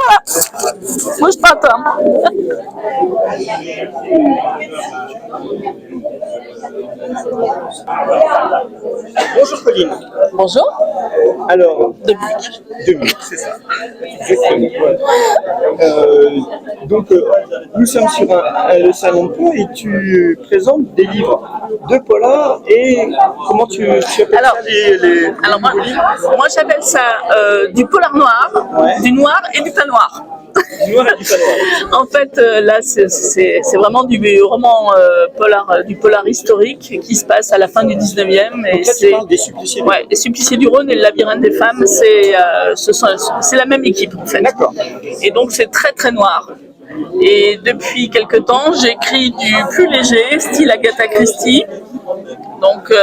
voilà. Bouge pas, toi. Bonjour Pauline. Bonjour. Alors, Depuis. 2000, c'est ça. Exactement. Ouais. Donc, nous sommes sur le salon de Pau et tu présentes des livres de polar et comment tu appelles Alors, ça les alors moi j'appelle ça du polar noir, Ouais. du noir et du pas noir. noir et du pas noir. En fait, là, c'est vraiment du roman du polar historique qui se passe à la fin du 19e. Et Donc là, tu parles des suppliciés. Ouais, les suppliciés du Rhône et le labyrinthe des femmes, c'est la même équipe en fait. D'accord. Et donc c'est très très noir. Et depuis quelque temps, j'écris du plus léger, style Agatha Christie. Donc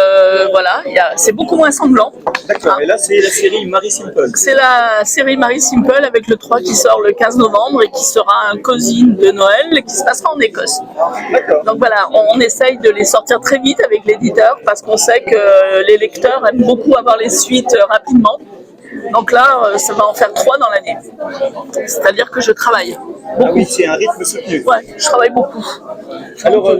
voilà, c'est beaucoup moins sanglant. D'accord. Et là, c'est la série Marie Simple. C'est la série Marie Simple avec le 3 qui sort le 15 novembre et qui sera un cosine de Noël qui se passera en Écosse. D'accord. Donc voilà, on essaye de les sortir très vite avec l'éditeur parce qu'on sait que les lecteurs aiment beaucoup avoir les suites rapidement. Donc là, ça va en faire 3 dans l'année. C'est-à-dire que je travaille. Ah oui, c'est un rythme soutenu. Ouais, je travaille beaucoup. Alors,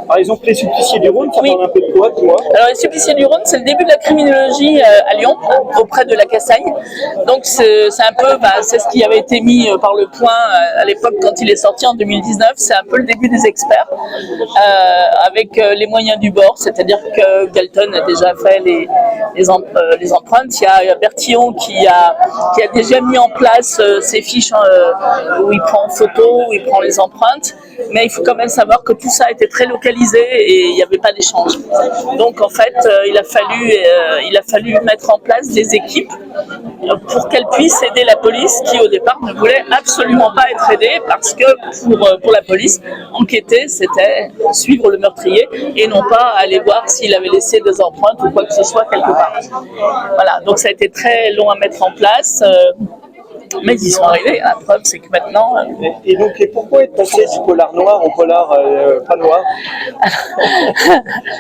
par exemple, les suppliciés du Rhône, ça Oui. parle un peu de quoi, toi? Alors, les suppliciés du Rhône, c'est le début de la criminologie à Lyon, auprès de la Cassagne. Donc, c'est un peu, c'est ce qui avait été mis par Le Point à l'époque quand il est sorti en 2019. C'est un peu le début des experts, avec les moyens du bord, c'est-à-dire que Galton a déjà fait les empreintes. Il y a Bertillon qui a déjà mis en place ces fiches où il prend en photo, où il prend les empreintes. Mais il faut quand même savoir que tout ça a été très localisé et il n'y avait pas d'échange. Donc en fait, il a fallu mettre en place des équipes pour qu'elles puissent aider la police qui au départ ne voulait absolument pas être aidée parce que pour la police, enquêter c'était suivre le meurtrier et non pas aller voir s'il avait laissé des empreintes ou quoi que ce soit quelque part. Voilà, donc ça a été très long à mettre en place. Mais ils y sont arrivés. La preuve, c'est que maintenant. Et donc, pourquoi être passé du polar noir au polar pas noir?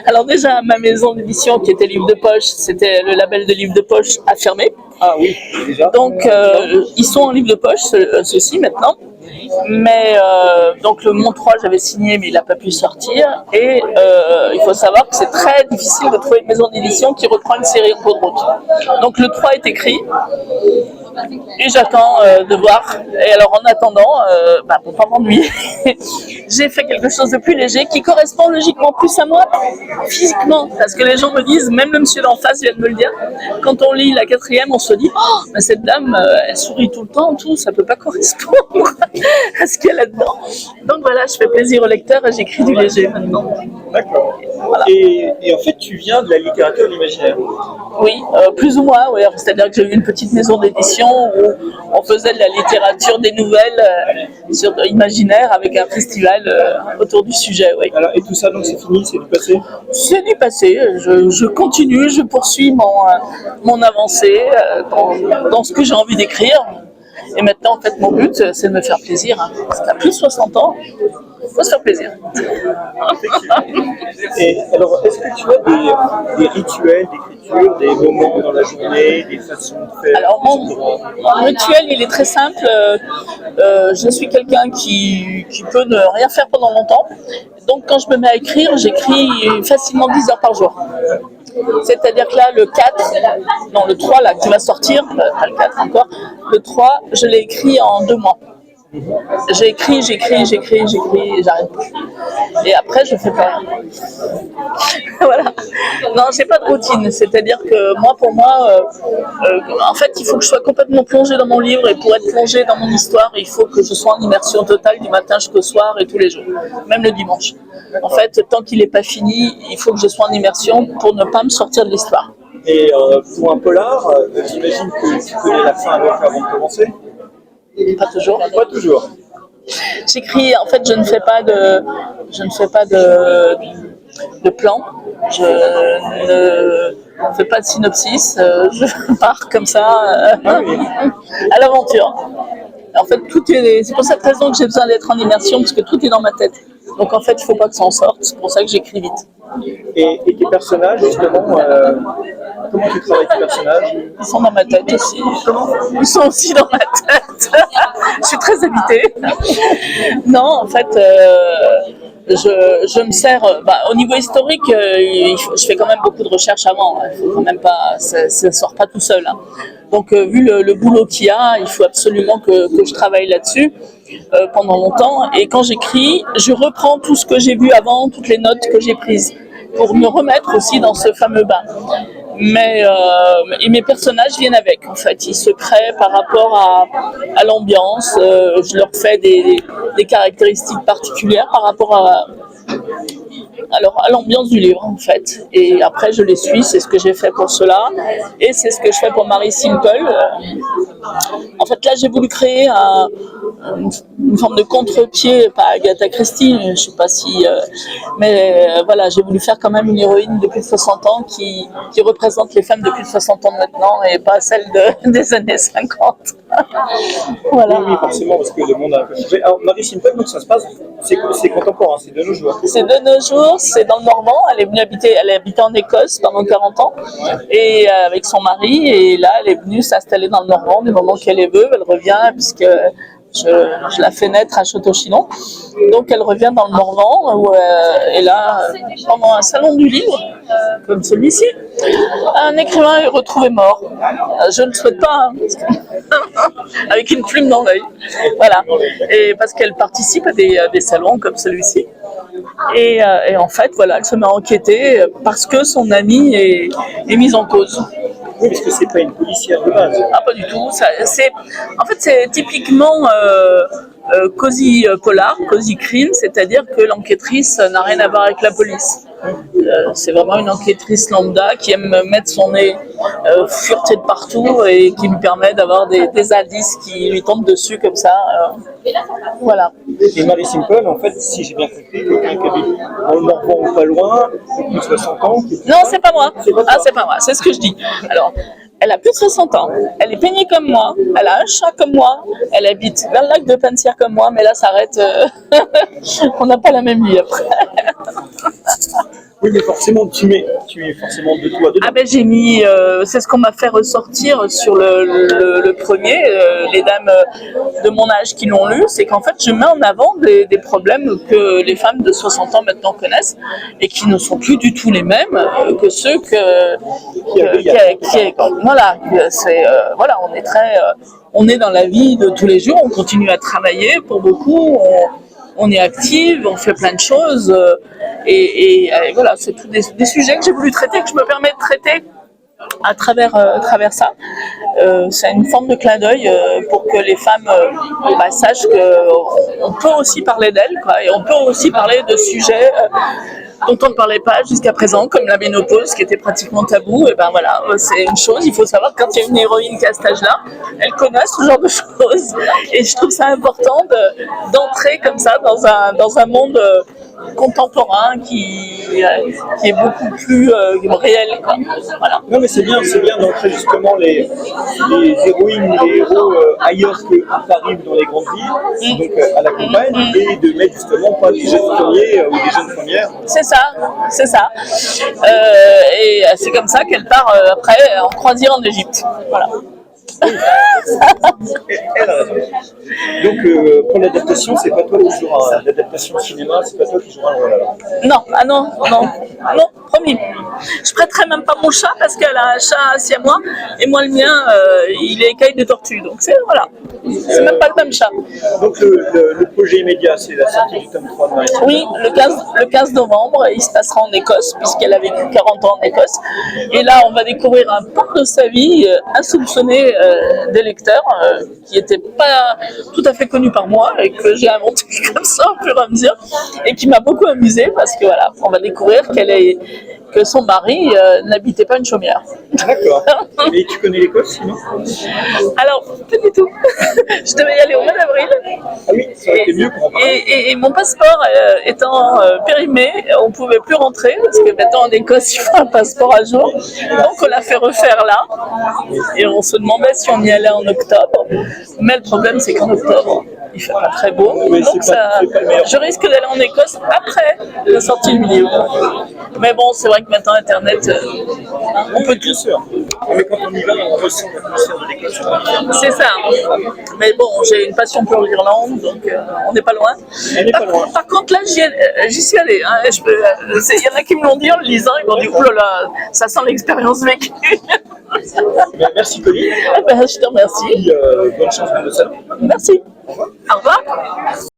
Alors déjà, ma maison d'édition qui était livre de poche, c'était le label de livre de poche affirmé. Ah oui, déjà. Donc ils sont en livre de poche, ceux-ci maintenant. Mais donc le Mont 3, j'avais signé, mais il n'a pas pu sortir. Et il faut savoir que c'est très difficile de trouver une maison d'édition qui reprend une série en cours de route. Donc le 3 est écrit. Et j'attends de voir. Et alors en attendant, pour pas m'ennuyer, j'ai fait quelque chose de plus léger qui correspond logiquement plus à moi physiquement. Parce que les gens me disent, même le monsieur d'en face vient de me le dire, quand on lit la 4e, on se dit, oh, mais cette dame, elle sourit tout le temps, tout, ça peut pas correspondre à ce qu'il y a là-dedans. Donc voilà, je fais plaisir au lecteur et j'écris du léger maintenant. D'accord. Voilà. Et en fait, tu viens de la littérature de l'imaginaire. Oui, plus ou moins, oui. C'est-à-dire que j'ai eu une petite maison d'édition où on faisait de la littérature, des nouvelles imaginaires avec un festival autour du sujet. Oui. Alors, et tout ça, donc c'est fini, c'est du passé? C'est du passé. Je continue, je poursuis mon avancée dans ce que j'ai envie d'écrire. Et maintenant, en fait, mon but, c'est de me faire plaisir. Hein. Parce qu'à plus de 60 ans, il faut se faire plaisir. Et alors, est-ce que tu as des rituels d'écriture, des moments dans la journée, des façons de faire? Alors, mon rituel, il est très simple. Je suis quelqu'un qui peut ne rien faire pendant longtemps. Donc, quand je me mets à écrire, j'écris facilement 10 heures par jour. C'est-à-dire que là, le 3 là, qui va sortir, pas le 4 encore, le 3, je l'ai écrit en 2 mois. J'écris, j'arrête plus. Et après, je fais plus rien. Voilà. Non, j'ai pas de routine. C'est-à-dire que pour moi, en fait, il faut que je sois complètement plongée dans mon livre. Et pour être plongée dans mon histoire, il faut que je sois en immersion totale du matin jusqu'au soir et tous les jours, même le dimanche. En fait, tant qu'il n'est pas fini, il faut que je sois en immersion pour ne pas me sortir de l'histoire. Et pour un polar, j'imagine que tu connais la fin avant de commencer? Pas toujours. Pas toujours. J'écris, en fait, je ne fais pas de plan. Je ne fais pas de synopsis. Je pars comme ça à l'aventure. En fait, c'est pour cette raison que j'ai besoin d'être en immersion, parce que tout est dans ma tête. Donc en fait, il ne faut pas que ça en sorte. C'est pour ça que j'écris vite. Et tes personnages, justement, comment tu travailles tes personnages? Ils sont dans ma tête aussi. Comment? Ils sont aussi dans ma tête. suis très habitée. Non, en fait, je me sers. Au niveau historique, je fais quand même beaucoup de recherches avant. Il faut quand même pas, ça sort pas tout seul. Hein. Donc, vu le boulot qu'il y a, il faut absolument que je travaille là-dessus pendant longtemps. Et quand j'écris, je reprends tout ce que j'ai vu avant, toutes les notes que j'ai prises, pour me remettre aussi dans ce fameux bain. Et mes personnages viennent avec, en fait. Ils se créent par rapport à l'ambiance. Je leur fais des caractéristiques particulières par rapport à l'ambiance du livre, en fait. Et après, je les suis. C'est ce que j'ai fait pour cela. Et c'est ce que je fais pour Marie Simple. En fait, là, j'ai voulu créer une forme de contre-pied, pas Agatha Christie, je sais pas si... voilà, j'ai voulu faire quand même une héroïne de plus de 60 ans qui représente les femmes de plus de 60 ans maintenant et pas celles des années 50. Voilà. Oui, forcément, parce que le monde a un peu changé. Alors, Marie Simple, donc ça se passe, c'est contemporain, c'est de nos jours. C'est de nos jours, c'est dans le Normand. Elle a habité en Écosse pendant 40 ans et avec son mari. Et là, elle est venue s'installer dans le Normand du moment qu'elle est veut. Elle revient puisque je la fais naître à Château-Chinon. Donc elle revient dans le Morvan et là, pendant un salon du livre, comme celui-ci, un écrivain est retrouvé mort. Je ne le souhaite pas, hein, avec une plume dans l'œil. Voilà. Et parce qu'elle participe à des salons comme celui-ci. Et en fait, voilà, elle se met à enquêter parce que son amie est mise en cause. Oui, parce que c'est pas une policière de base. Ah, pas du tout. En fait, c'est typiquement cosy polar, cosy crime, c'est-à-dire que l'enquêtrice n'a rien à voir avec la police. C'est vraiment une enquêtrice lambda qui aime mettre son nez fureté de partout et qui lui permet d'avoir des indices qui lui tombent dessus comme ça. Voilà. Et Marie Simple, en fait, si j'ai bien compris, quelqu'un qui habite dans le Morvan ou pas loin, plus de 60 ans. Non, c'est pas moi. C'est pas moi, c'est ce que je dis. Alors, elle a plus de 60 ans, elle est peignée comme moi, elle a un chat comme moi, elle habite vers le lac de Pensière comme moi, mais là, ça arrête. On n'a pas la même vie après. Oui, mais forcément, tu mets forcément de toi dedans. Ah ben j'ai mis, c'est ce qu'on m'a fait ressortir sur le premier, les dames de mon âge qui l'ont lu, c'est qu'en fait je mets en avant des problèmes que les femmes de 60 ans maintenant connaissent et qui ne sont plus du tout les mêmes que ceux voilà, on est dans la vie de tous les jours, on continue à travailler pour beaucoup, on est active, on fait plein de choses et voilà, c'est tous des sujets que j'ai voulu traiter, que je me permets de traiter à travers ça. C'est une forme de clin d'œil pour que les femmes sachent qu'on peut aussi parler d'elles, quoi, et on peut aussi parler de sujets dont on ne parlait pas jusqu'à présent, comme la ménopause qui était pratiquement tabou. Et ben voilà, c'est une chose, il faut savoir que quand il y a une héroïne qui a cet âge-là, elle connaît ce genre de choses. Et je trouve ça important d'entrer comme ça dans un monde contemporain qui est beaucoup plus réel, quoi. Voilà. Non, mais c'est bien d'entrer justement les héroïnes, les héros ailleurs qu'à Paris ou dans les grandes villes, donc à la campagne, et de mettre justement pas des jeunes premiers ou des jeunes premières. C'est ça. Et c'est comme ça qu'elle part après en croisière en Égypte. Voilà. Elle a raison. Donc pour l'adaptation, c'est pas toi qui joueras l'adaptation cinéma, c'est pas toi qui joueras le rôle alors. Non, promis. Je prêterai même pas mon chat parce qu'elle a un chat siamois et moi le mien, il est écaille de tortue. Donc c'est même pas le même chat. Donc le projet immédiat, c'est la sortie du tome 3 de Marie Simple. Oui, le 15 novembre, il se passera en Écosse puisqu'elle a vécu 40 ans en Écosse. Et là, on va découvrir un pan de sa vie insoupçonné des lecteurs qui n'étaient pas tout à fait connus par moi et que j'ai inventé comme ça au fur et à mesure et qui m'a beaucoup amusée parce que voilà, on va découvrir que son mari n'habitait pas une chaumière. D'accord. Mais tu connais l'Écosse, sinon? Alors, pas du tout. Je devais y aller au mois d'avril. Ah oui, ça aurait été mieux pour en parler. Et mon passeport étant périmé, on ne pouvait plus rentrer parce que maintenant en Écosse, il faut un passeport à jour. Donc on l'a fait refaire là. Et on se demandait si on y allait en octobre. Mais le problème, c'est qu'en octobre, il fait pas très beau. Oui, donc je risque d'aller en Écosse après la sortie du livre. Mais bon, c'est vrai que maintenant Internet On peut Bien tous. sûr. Mais quand on y va, on ressent l'atmosphère de l'école. C'est ça. Mais bon, j'ai une passion pour l'Irlande, donc on n'est pas loin. On n'est pas loin. Par contre, là, j'y suis allée. Hein, et il y en a qui me l'ont dit en le lisant, ils m'ont dit, oh là là, ça sent l'expérience vécue. Merci Colline. Eh ben, je te remercie. Bonne chance pour le salon. Merci. Au revoir.